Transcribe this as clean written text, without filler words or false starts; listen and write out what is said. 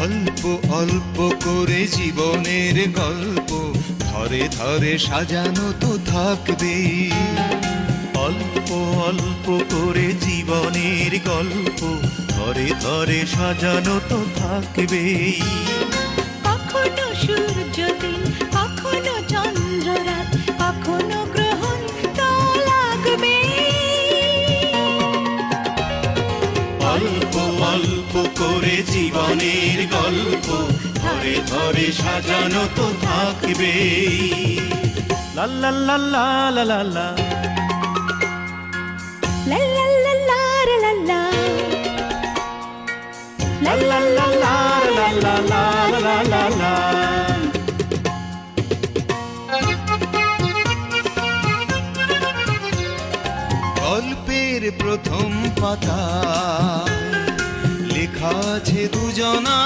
অল্প অল্প করে জীবনের গল্প ধরে ধরে সাজানো তো থাকবেই। অল্প অল্প করে জীবনের গল্প ধরে ধরে সাজানো তো থাকবেই। কখনো সূর্যদিন, কখনো চন্দ্ররাত, কখনো গ্রহণ তো লাগবে। অল্প অল্প করে জীবনের গল্প ধরে ধরে সাজানো তো থাকবেই। লা লা লা লা লা লা লা। লা লা লা লা লা লা। লা লা লা লা লা লা লা লা লা লা। গল্পের প্রথম পাতা লেখা আছে দুজনা